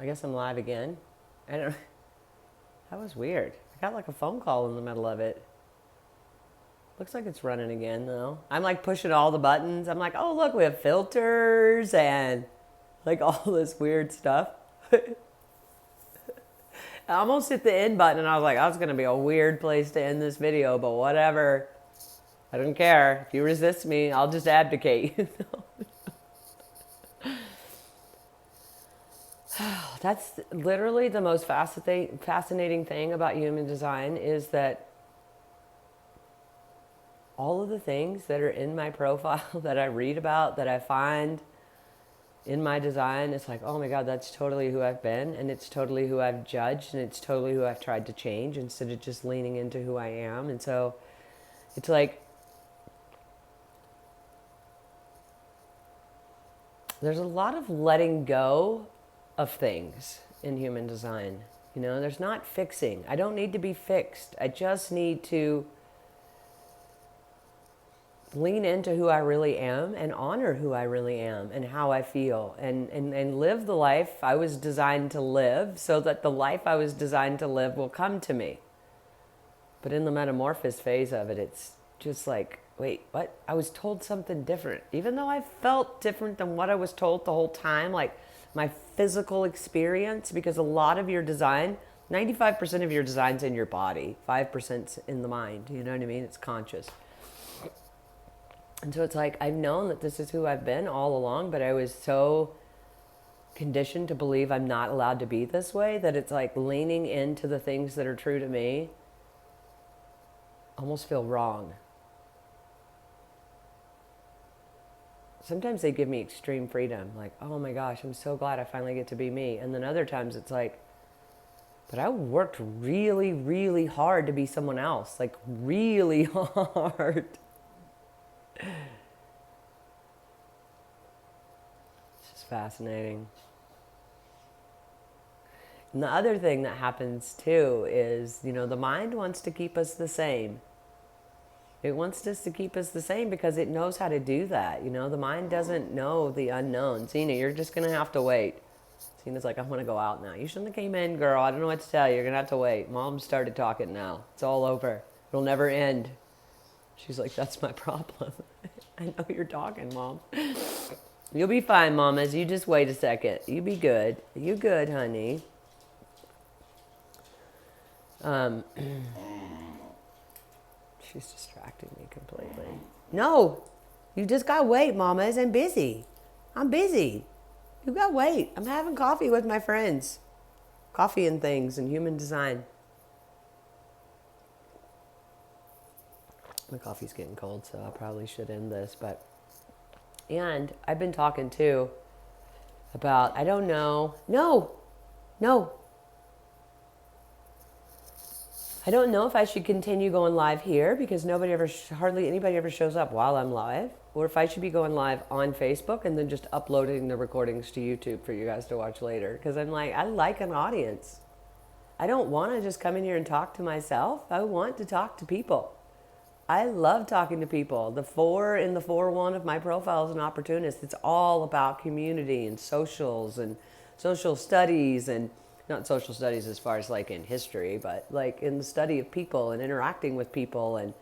I guess I'm live again. I don't. That was weird. I got like a phone call in the middle of it. Looks like it's running again though. I'm like pushing all the buttons. I'm like, oh look, we have filters and like all this weird stuff. I almost hit the end button and I was like, oh, it's gonna be a weird place to end this video, but whatever. I don't care. If you resist me, I'll just abdicate. That's literally the most fascinating thing about human design is that all of the things that are in my profile that I read about, that I find in my design, it's like, oh my God, that's totally who I've been, and it's totally who I've judged, and it's totally who I've tried to change instead of just leaning into who I am. And so it's like, there's a lot of letting go of things in human design. You know, there's not fixing. I don't need to be fixed. I just need to lean into who I really am and honor who I really am and how I feel and live the life I was designed to live so that the life I was designed to live will come to me. But in the metamorphosis phase of it, it's just like, wait, what? I was told something different. Even though I felt different than what I was told the whole time, like my physical experience, because a lot of your design, 95% of your design's in your body, 5%'s in the mind. You know what I mean? It's conscious. And so it's like, I've known that this is who I've been all along, but I was so conditioned to believe I'm not allowed to be this way that it's like leaning into the things that are true to me almost feel wrong. Sometimes they give me extreme freedom, like, oh my gosh, I'm so glad I finally get to be me. And then other times it's like, but I worked really, really hard to be someone else, like really hard. It's just fascinating. And the other thing that happens too is, you know, the mind wants to keep us the same. It wants us to keep us the same because it knows how to do that. You know, the mind doesn't know the unknown. Cena, you're just going to have to wait. Cena's like, I'm going to go out now. You shouldn't have came in, girl. I don't know what to tell you. You're going to have to wait. Mom started talking now. It's all over. It'll never end. She's like, that's my problem. I know you're talking, Mom. You'll be fine, Mamas. You just wait a second. You be good. You good, honey. She's distracting me completely. No, you just got to wait, Mamas. I'm busy. I'm busy. You got to wait. I'm having coffee with my friends. Coffee and things and human design. My coffee's getting cold, so I probably should end this. And I've been talking too about, I don't know. No. I don't know if I should continue going live here because hardly anybody ever shows up while I'm live, or if I should be going live on Facebook and then just uploading the recordings to YouTube for you guys to watch later. Because I'm like, I like an audience. I don't want to just come in here and talk to myself. I want to talk to people. I love talking to people. The 4 in the 4-1 of my profile is an opportunist. It's all about community and socials and social studies, and not social studies as far as like in history, but like in the study of people and interacting with people. And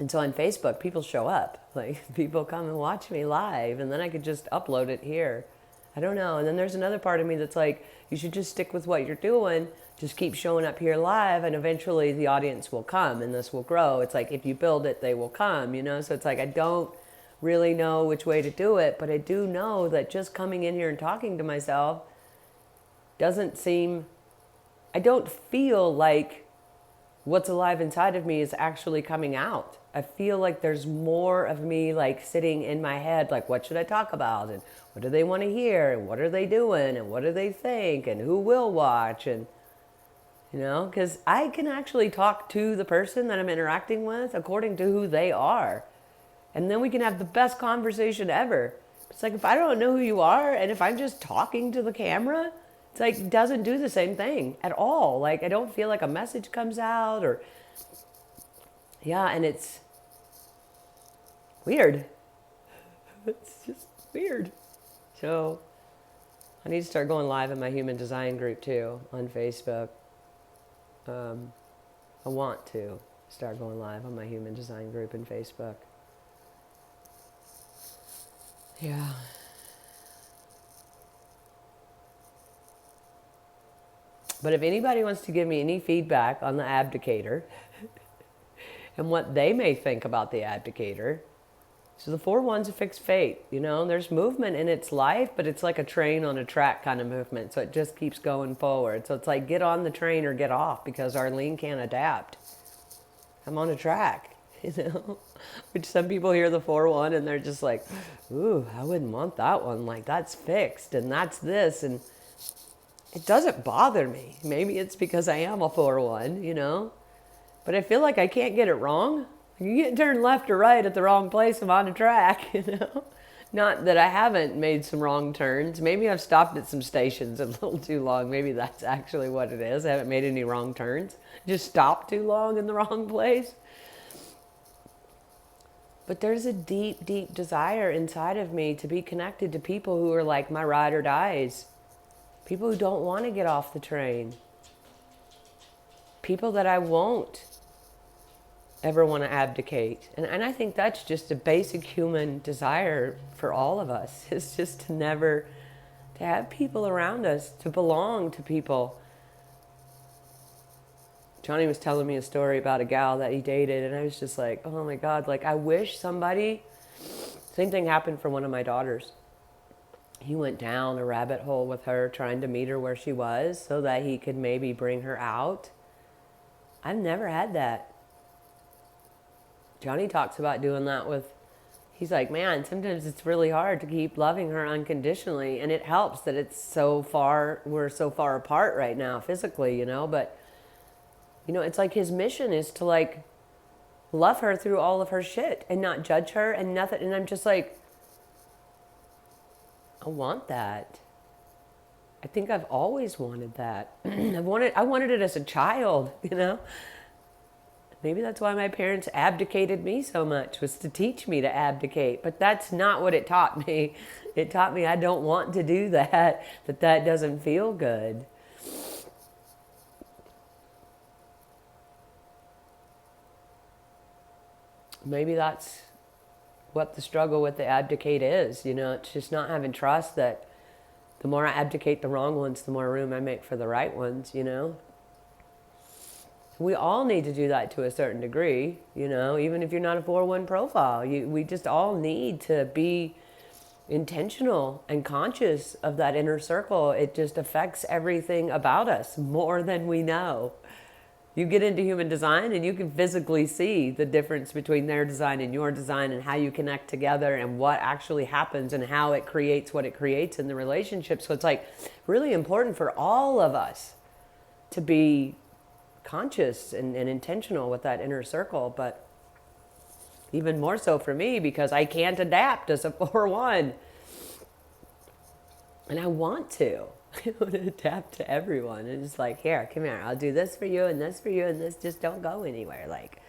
so on Facebook, people show up. Like people come and watch me live, and then I could just upload it here. I don't know. And then there's another part of me that's like, you should just stick with what you're doing. Just keep showing up here live, and eventually the audience will come and this will grow. It's like, if you build it, they will come, you know? So it's like, I don't really know which way to do it, but I do know that just coming in here and talking to myself I don't feel like what's alive inside of me is actually coming out. I feel like there's more of me like sitting in my head, like, what should I talk about? And what do they want to hear? And what are they doing? And what do they think? And who will watch? And, you know, because I can actually talk to the person that I'm interacting with according to who they are. And then we can have the best conversation ever. It's like, if I don't know who you are, and if I'm just talking to the camera, it's like, it doesn't do the same thing at all. Like, I don't feel like a message comes out, or, yeah, and it's weird. It's just weird. So I need to start going live in my human design group too on Facebook. I want to start going live on my human design group in Facebook. Yeah. But if anybody wants to give me any feedback on the Abdicator and what they may think about the Abdicator, so the 4-1's a fixed fate, you know, there's movement in its life, but it's like a train on a track kind of movement. So it just keeps going forward. So it's like, get on the train or get off, because Arlene can't adapt. I'm on a track, you know, which some people hear the 4-1 and they're just like, ooh, I wouldn't want that one. Like, that's fixed and that's this. And it doesn't bother me. Maybe it's because I am a 4-1, you know, but I feel like I can't get it wrong. You get turned left or right at the wrong place, I'm on a track, you know. Not that I haven't made some wrong turns. Maybe I've stopped at some stations a little too long. Maybe that's actually what it is. I haven't made any wrong turns. Just stopped too long in the wrong place. But there's a deep, deep desire inside of me to be connected to people who are like my ride or dies. People who don't want to get off the train. People that I won't ever want to abdicate. And I think that's just a basic human desire for all of us, is just to never, to have people around us, to belong to people. Johnny was telling me a story about a gal that he dated, and I was just like, oh my God, like I wish somebody, same thing happened for one of my daughters. He went down a rabbit hole with her, trying to meet her where she was so that he could maybe bring her out. I've never had that. Johnny talks about doing that with, he's like, man, sometimes it's really hard to keep loving her unconditionally. And it helps that it's so far, we're so far apart right now physically, you know, but, you know, it's like his mission is to like love her through all of her shit and not judge her and nothing. And I'm just like, I want that. I think I've always wanted that. I wanted it as a child, you know. Maybe that's why my parents abdicated me so much, was to teach me to abdicate. But that's not what it taught me. It taught me I don't want to do that, that doesn't feel good. Maybe that's what the struggle with the abdicate is. You know, it's just not having trust that the more I abdicate the wrong ones, the more room I make for the right ones, you know. We all need to do that to a certain degree, you know, even if you're not a 4-1 profile. We just all need to be intentional and conscious of that inner circle. It just affects everything about us more than we know. You get into human design and you can physically see the difference between their design and your design, and how you connect together and what actually happens and how it creates what it creates in the relationship. So it's like really important for all of us to be conscious and intentional with that inner circle, but even more so for me because I can't adapt as a 4-1, and I want to. I want to adapt to everyone. And it's like, here, come here, I'll do this for you and this for you, and this just don't go anywhere. Like,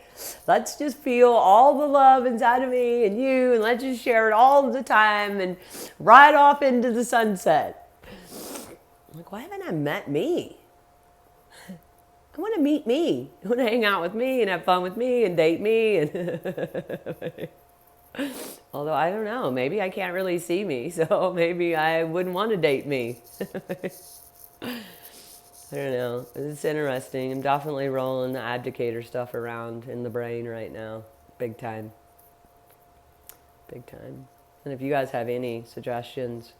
let's just feel all the love inside of me and you, and let's just share it all the time and ride off into the sunset. I'm like, why haven't I met me? I want to meet me. I want to hang out with me and have fun with me and date me. And although I don't know, maybe I can't really see me, so maybe I wouldn't want to date me. I don't know. It's interesting. I'm definitely rolling the Abdicator stuff around in the brain right now. Big time. Big time. And if you guys have any suggestions,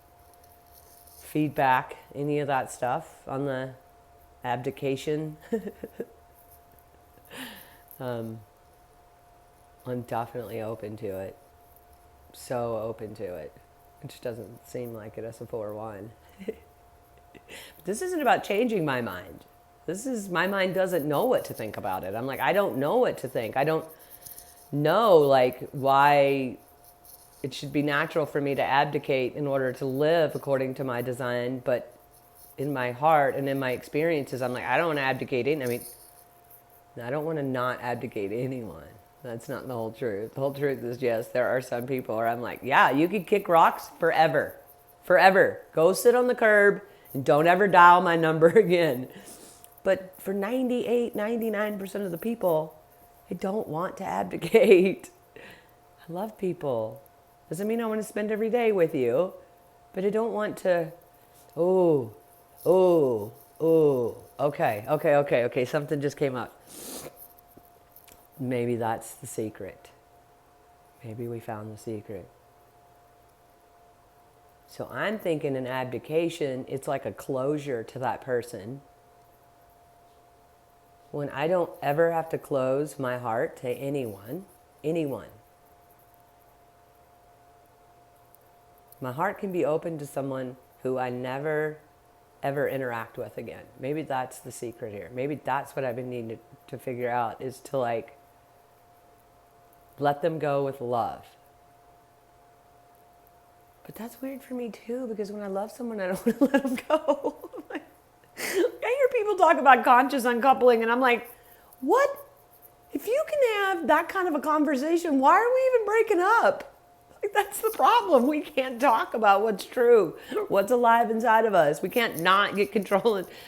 feedback, any of that stuff on the abdication, I'm definitely open to it. So open to it. It just doesn't seem like it as a 4-1. This isn't about changing my mind. My mind doesn't know what to think about it. I'm like, I don't know what to think. I don't know like why it should be natural for me to abdicate in order to live according to my design, but in my heart and in my experiences, I'm like, I don't want to abdicate I don't want to not abdicate anyone. That's not the whole truth. The whole truth is, yes, there are some people where I'm like, yeah, you could kick rocks forever. forever. Go sit on the curb and don't ever dial my number again. But for 98, 99% of the people, I don't want to abdicate. I love people. Doesn't mean I want to spend every day with you, but I don't want to, okay, something just came up. Maybe that's the secret. Maybe we found the secret. So I'm thinking an abdication, it's like a closure to that person. When I don't ever have to close my heart to anyone. My heart can be open to someone who I never, ever interact with again. Maybe that's the secret here. Maybe that's what I've been needing to figure out, is to like, let them go with love. But that's weird for me too, because when I love someone, I don't want to let them go. I hear people talk about conscious uncoupling, and I'm like, what? If you can have that kind of a conversation, why are we even breaking up? Like, that's the problem. We can't talk about what's true, what's alive inside of us. We can't not get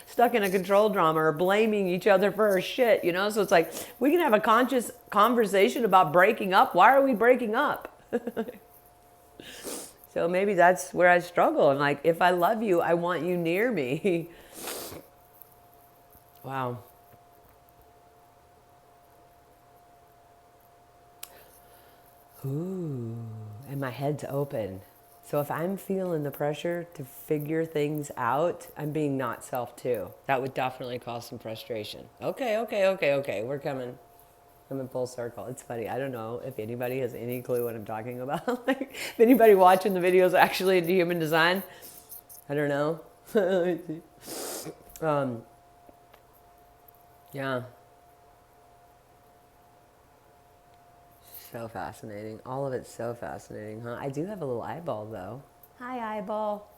stuck in a control drama or blaming each other for our shit, you know? So it's like, we can have a conscious conversation about breaking up. Why are we breaking up? So maybe that's where I struggle. I'm like, if I love you, I want you near me. Wow. Ooh, and my head's open. So if I'm feeling the pressure to figure things out, I'm being not self too. That would definitely cause some frustration. Okay. We're coming. I'm in full circle. It's funny. I don't know if anybody has any clue what I'm talking about. Like, if anybody watching the videos actually into human design, I don't know. Yeah. So fascinating. All of it's so fascinating, huh? I do have a little eyeball, though. Hi, eyeball.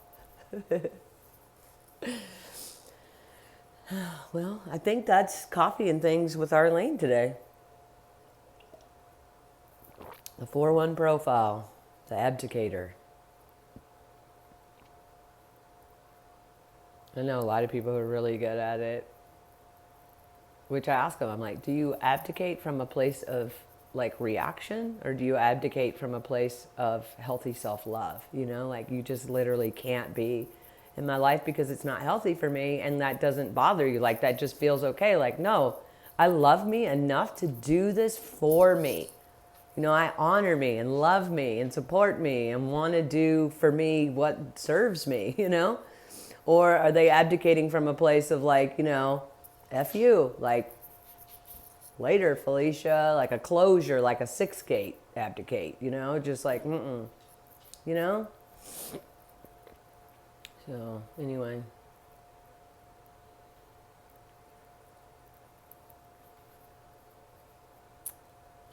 Well, I think that's coffee and things with Arlene today. The 4-1 profile, the Abdicator. I know a lot of people are really good at it. Which I ask them, I'm like, do you abdicate from a place of like reaction, or do you abdicate from a place of healthy self-love? You know, like, you just literally can't be in my life because it's not healthy for me, and that doesn't bother you. Like, that just feels okay. Like, no, I love me enough to do this for me. You know, I honor me and love me and support me and want to do for me what serves me, you know? Or are they abdicating from a place of like, you know, F you, like, later, Felicia, like a closure, like a 6-gate abdicate, you know? Just like, you know? So, anyway.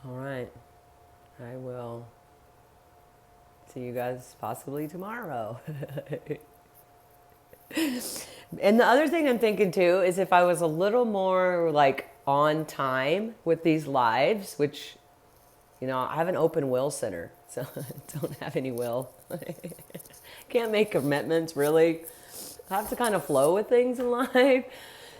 All right. I will see you guys possibly tomorrow. And the other thing I'm thinking too is if I was a little more like on time with these lives, which, you know, I have an open will center, so I don't have any will. Can't make commitments, really. I have to kind of flow with things in life.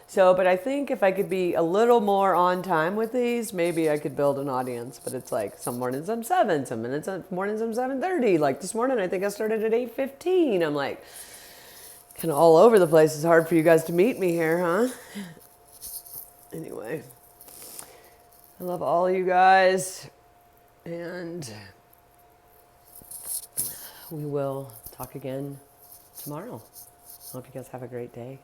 So, but I think if I could be a little more on time with these, maybe I could build an audience. But it's like some mornings I'm 7, some mornings I'm 7:30. Like this morning, I think I started at 8:15. I'm like kind of all over the place. It's hard for you guys to meet me here, huh? Anyway, I love all you guys, and we will talk again tomorrow. Hope you guys have a great day.